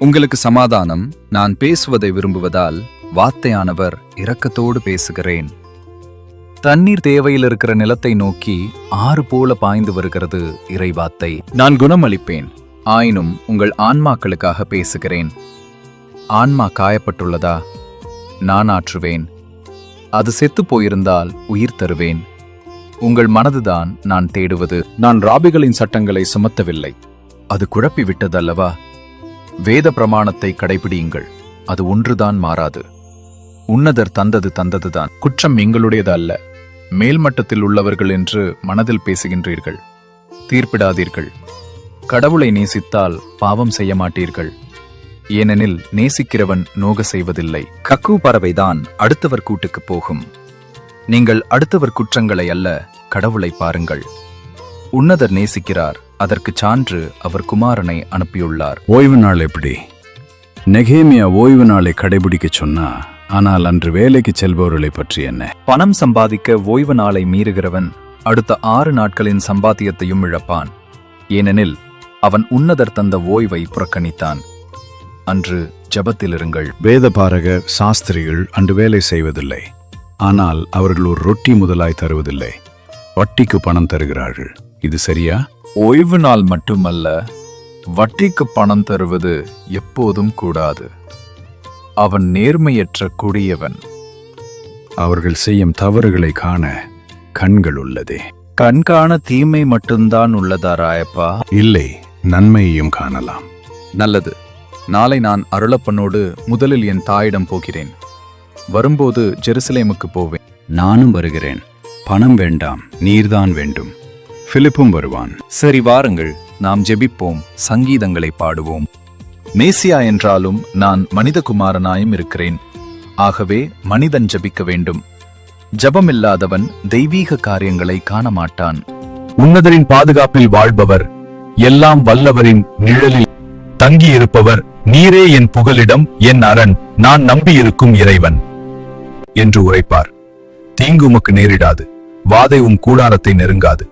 உங்களுக்கு சமாதானம். நான் பேசுவதை விரும்புவதால் வார்த்தையானவர் இரக்கத்தோடு பேசுகிறேன். தண்ணீர் தேவையில் இருக்கிற நிலத்தை நோக்கி ஆறு போல பாய்ந்து வருகிறது இறைவார்த்தை. நான் குணமளிப்பேன், ஆயினும் உங்கள் ஆன்மாக்களுக்காக பேசுகிறேன். ஆன்மா காயப்பட்டுள்ளதா? நான் ஆற்றுவேன். அது செத்து போயிருந்தால் உயிர் தருவேன். உங்கள் மனதுதான் நான் தேடுவது. நான் ராபிகளின் சட்டங்களை சுமத்தவில்லை, அது குழப்பி விட்டதல்லவா? வேத பிரமாணத்தை கடைபிடியுங்கள், அது ஒன்றுதான் மாறாது. உன்னதர் தந்ததுதான். குற்றம் எங்களுடையது அல்ல, மேல்மட்டத்தில் உள்ளவர்கள் என்று மனதில் பேசுகின்றீர்கள். தீர்ப்பிடாதீர்கள். கடவுளை நேசித்தால் பாவம் செய்ய மாட்டீர்கள், ஏனெனில் நேசிக்கிறவன் நோக செய்வதில்லை. கக்கு பறவைதான் அடுத்தவர் கூட்டுக்கு போகும். நீங்கள் அடுத்தவர் குற்றங்களை அல்ல, கடவுளை பாருங்கள். உன்னதர் நேசிக்கிறார், அதற்கு சான்று அவர் குமாரனை அனுப்பியுள்ளார். ஓய்வு நாள் எப்படி? நெகேமியா ஓய்வு நாளை கடைபிடிக்க சொன்னா, ஆனால் அன்று வேலைக்கு செல்பவர்களை பற்றி என்ன? பணம் சம்பாதிக்க ஓய்வு நாளை மீறுகிறவன் அடுத்த 6 நாட்களின் சம்பாத்தியத்தையும் இழப்பான், ஏனெனில் அவன் உன்னதர் தந்த ஓய்வை புறக்கணித்தான். அன்று ஜபத்தில் இருங்கள். வேதபாரகர் சாஸ்திரிகள் அன்று வேலை செய்வதில்லை, ஆனால் அவர்கள் ஒரு ரொட்டி முதலாய் தருவதில்லை, வட்டிக்கு பணம் தருகிறார்கள். இது சரியா? ஓய்வு நாள் மட்டுமல்ல, வட்டிக்கு பணம் தருவது எப்போதும் கூடாது. அவன் நேர்மையற்ற கொடியவன். அவர்கள் செய்யும் தவறுகளை காண கண்கள் உள்ளதே. கண்காண தீமை மட்டும்தான் உள்ளதா ராயப்பா? இல்லை, நன்மையையும் காணலாம். நல்லது. நாளை நான் அருளப்பனோடு முதலில் என் தாயிடம் போகிறேன். வரும்போது ஜெருசலேமுக்கு போவேன். நானும் வருகிறேன். பணம் வேண்டாம், நீர்தான் வேண்டும். பிலிப்பும் வருவான். சரி, வாருங்கள், நாம் ஜெபிப்போம், சங்கீதங்களை பாடுவோம். மேசியா என்றாலும் நான் மனிதகுமாரனாயும் இருக்கிறேன். ஆகவே மனிதன் ஜபிக்க வேண்டும். ஜபமில்லாதவன் தெய்வீக காரியங்களை காண மாட்டான். உன்னதரின் பாதுகாப்பில் வாழ்பவர், எல்லாம் வல்லவரின் நிழலில் தங்கியிருப்பவர், நீரே என் புகலிடம், என் அரண், நான் நம்பியிருக்கும் இறைவன் என்று உரைப்பார். தீங்கு உமக்கு நேரிடாது, வாதை கூடாரத்தை நெருங்காது.